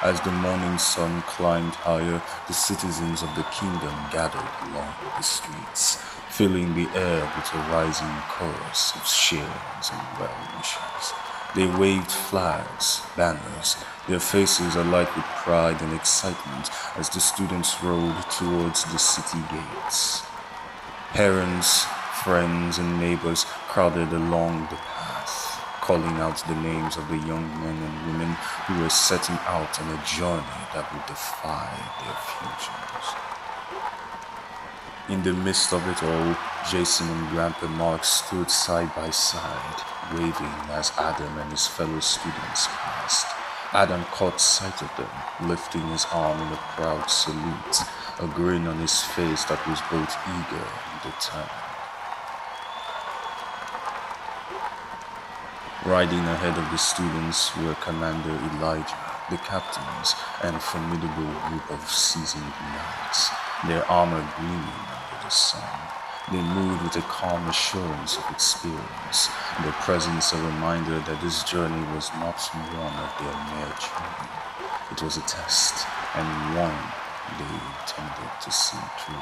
As the morning sun climbed higher, the citizens of the kingdom gathered along the streets, filling the air with a rising chorus of cheers and well-wishes. They waved flags, banners, their faces alight with pride and excitement as the students rode towards the city gates. Parents, friends, and neighbors crowded along the path, calling out the names of the young men and women who were setting out on a journey that would defy their futures. In the midst of it all, Jason and Grandpa Mark stood side by side, waving as Adam and his fellow students passed. Adam caught sight of them, lifting his arm in a proud salute, a grin on his face that was both eager and determined. Riding ahead of the students were Commander Elijah, the captains, and a formidable group of seasoned knights, their armor gleaming under the sun. They moved with a calm assurance of experience, their presence a reminder that this journey was not one of their mere journey. It was a test, and one they intended to see through.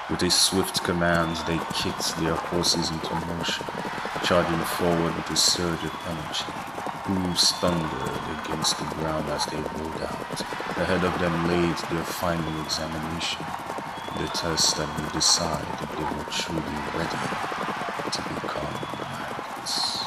With a swift command, they kicked their horses into motion, charging forward with a surge of energy. Hooves thundered against the ground as they rode out. Ahead of them laid their final examination, the test that would decide if they were truly ready to become knights.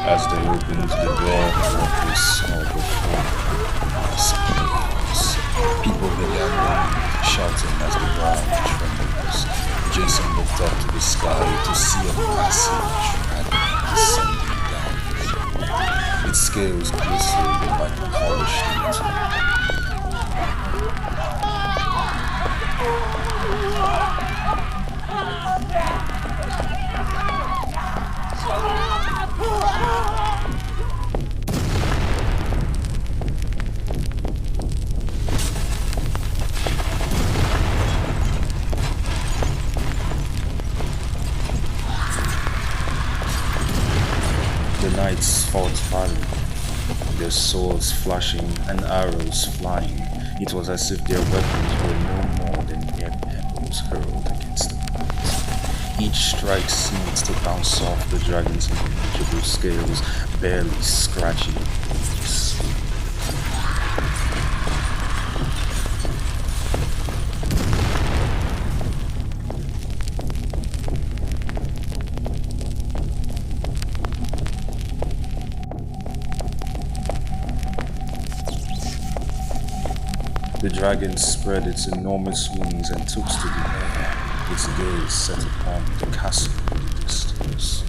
As they opened the door, what they saw before was chaos. People began running, shouting as the ground trembles. Jason looked up to the sky to see a massive dragon descending down the road. Its scales glistened like polished metal. The knights fought valiantly, their swords flashing and arrows flying. It was as if their weapons were no more than mere pebbles hurled against the ground. Each strike seemed to bounce off the dragon's impenetrable scales, barely scratching the leaves. The dragon spread its enormous wings and took to the air, its gaze set upon the castle in the distance.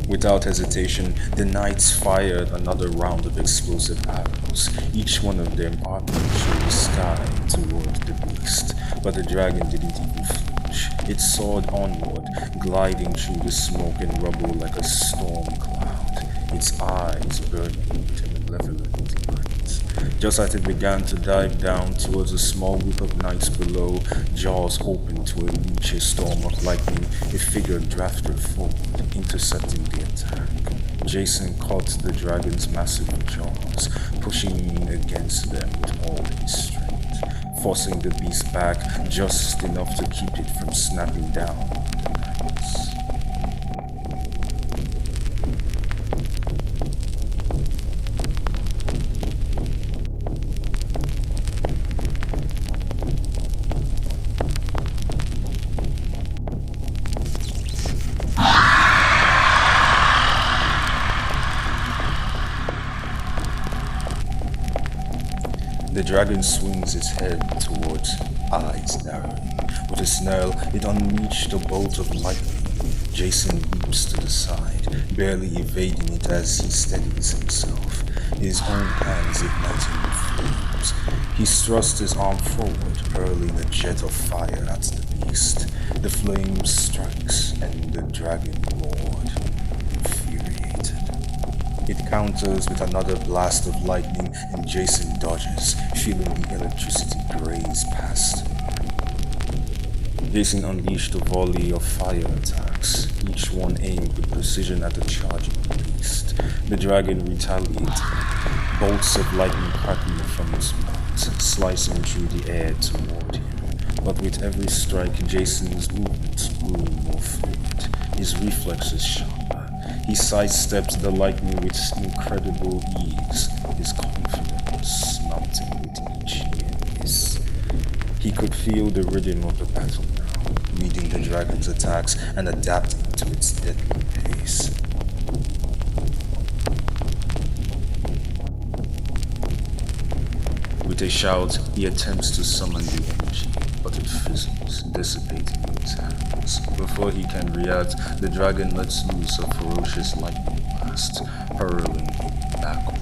Without hesitation, the knights fired another round of explosive arrows, each one of them arcing through the sky toward the beast. But the dragon didn't even flinch. It soared onward, gliding through the smoke and rubble like a storm cloud, its eyes burning with a malevolent light. Just as it began to dive down towards a small group of knights below, jaws opened to unleash a storm of lightning. A figure drafted forward, intercepting the attack. Jason caught the dragon's massive jaws, pushing against them with all his strength, forcing the beast back just enough to keep it from snapping down the knights. The dragon swings its head towards eyes narrowing. With a snarl, it unleashed a bolt of lightning. Jason leaps to the side, barely evading it as he steadies himself, his own hands igniting with flames. He thrusts his arm forward, hurling a jet of fire at the beast. The flame strikes, and the dragon roared, infuriated. It counters with another blast of lightning, and Jason dodges, feeling the electricity graze past him. Jason unleashed a volley of fire attacks, each one aimed with precision at the charging beast. The dragon retaliated, bolts of lightning crackling from its mouth, slicing through the air toward him. But with every strike, Jason's movements grew more fluid, his reflexes sharper. He sidestepped the lightning with incredible ease, his confidence mounting with each near miss. He could feel the rhythm of the battle now, reading the dragon's attacks and adapting to its deadly pace. With a shout, he attempts to summon the energy, but it fizzles, dissipating in his hands. Before he can react, the dragon lets loose a ferocious lightning blast, hurling him backward.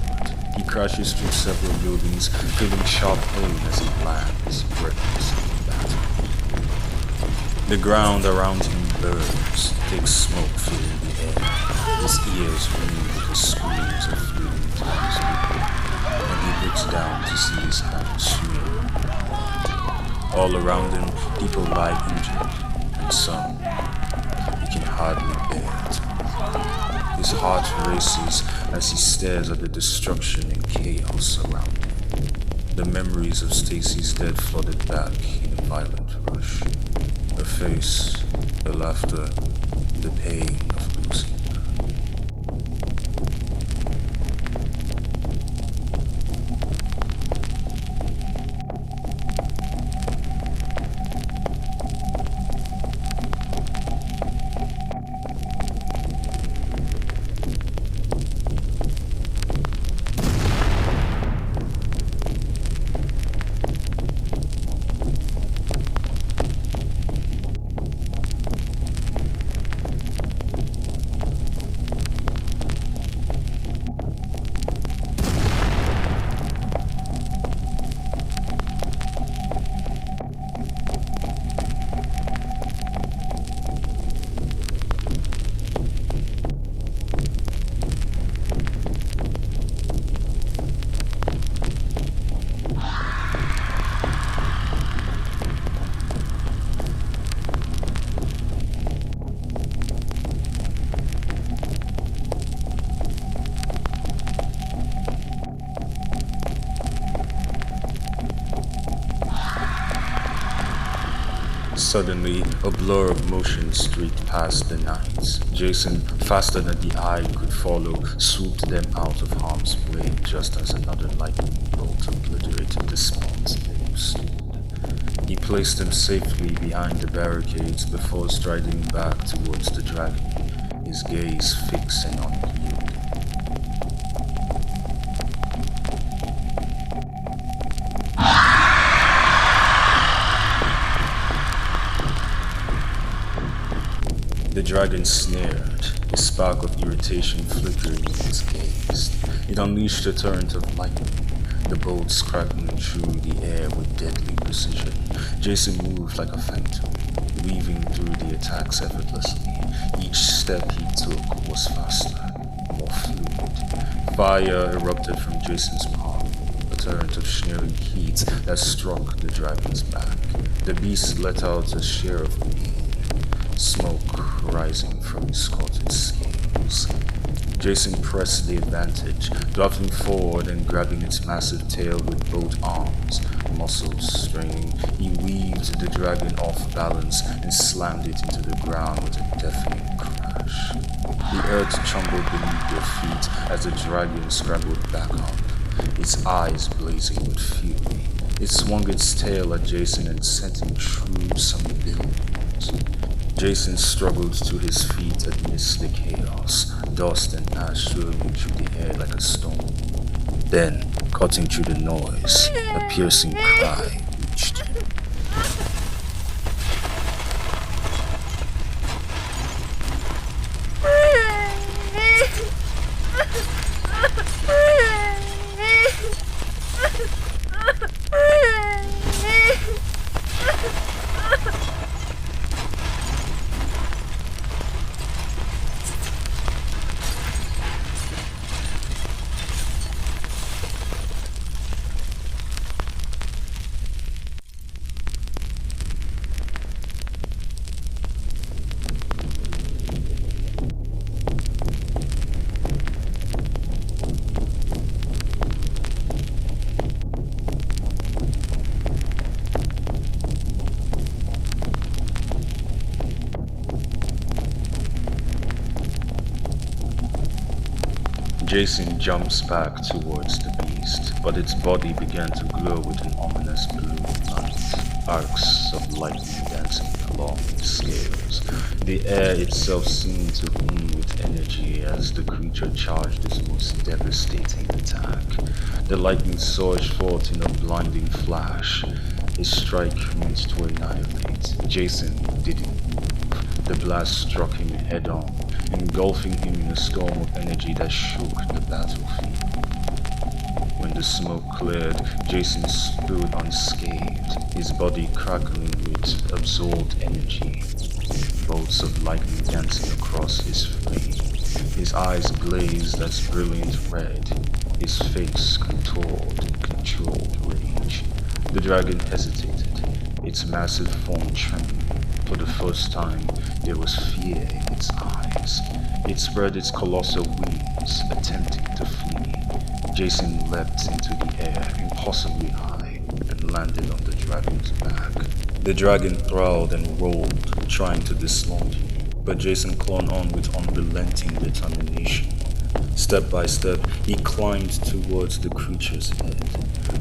He crashes through several buildings, feeling sharp pain as he lands, breathless in battle. The ground around him burns, thick smoke filling the air. His ears ring with the screams of fleeing townspeople, and he looks down to see his hands swinging. All around him, people lie injured, and some he can hardly bear it. His heart races as he stares at the destruction and chaos around him. The memories of Stacy's death flooded back in a violent rush. Her face, the laughter, the pain of losing her. Suddenly, a blur of motion streaked past the night. Jason, faster than the eye could follow, swooped them out of harm's way just as another lightning bolt obliterated the spot they stood. He placed them safely behind the barricades before striding back towards the dragon, his gaze fixed and unyielding. The dragon sneered, a spark of irritation flickering in its gaze. It unleashed a torrent of lightning, the bolts crackling through the air with deadly precision. Jason moved like a phantom, weaving through the attacks effortlessly. Each step he took was faster, more fluid. Fire erupted from Jason's palm, a torrent of sneering heat that struck the dragon's back. The beast let out a sheer of pain, smoke rising from his scorched scales. Jason pressed the advantage, drafting forward and grabbing its massive tail with both arms, muscles straining. He weaved the dragon off balance and slammed it into the ground with a deafening crash. The earth trembled beneath their feet as the dragon scrambled back up, its eyes blazing with fury. It swung its tail at Jason and sent him through some buildings. Jason struggled to his feet amidst the chaos, dust and ash swirling through the air like a storm. Then, cutting through the noise, a piercing cry reached him. Jason jumps back towards the beast, but its body began to glow with an ominous blue light, arcs of lightning dancing along its scales. The air itself seemed to hum with energy as the creature charged its most devastating attack. The lightning surged forth in a blinding flash, a strike meant to annihilate. Jason didn't move. The blast struck him head-on, engulfing him in a storm of energy that shook the battlefield. When the smoke cleared, Jason stood unscathed, his body crackling with absorbed energy, bolts of lightning dancing across his frame. His eyes blazed as brilliant red, his face contorted in controlled rage. The dragon hesitated, its massive form trembling. For the first time, there was fear in its eyes. It spread its colossal wings, attempting to flee. Jason leapt into the air, impossibly high, and landed on the dragon's back. The dragon growled and rolled, trying to dislodge him, but Jason clung on with unrelenting determination. Step by step, he climbed towards the creature's head.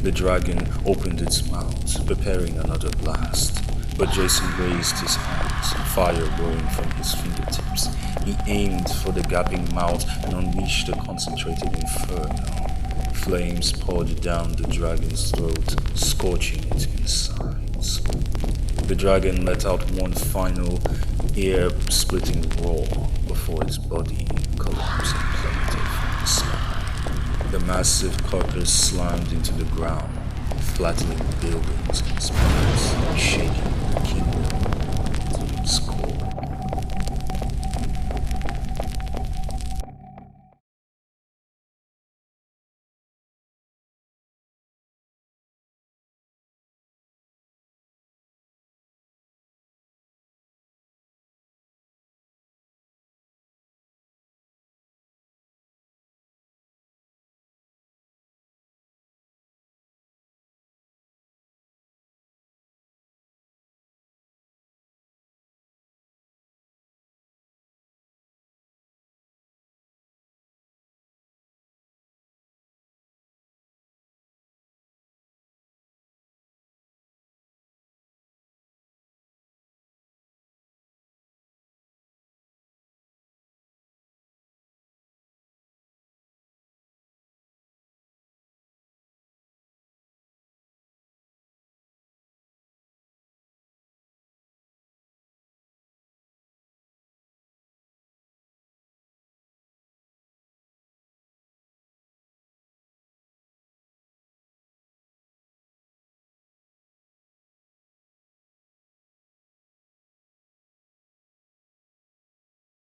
The dragon opened its mouth, preparing another blast. But Jason raised his hands, fire roaring from his fingertips. He aimed for the gaping mouth and unleashed a concentrated inferno. Flames poured down the dragon's throat, scorching its insides. The dragon let out one final, ear-splitting roar before its body collapsed and plummeted from the sky. The massive carcass slammed into the ground, flattening buildings and spires, shaking the kingdom to its core.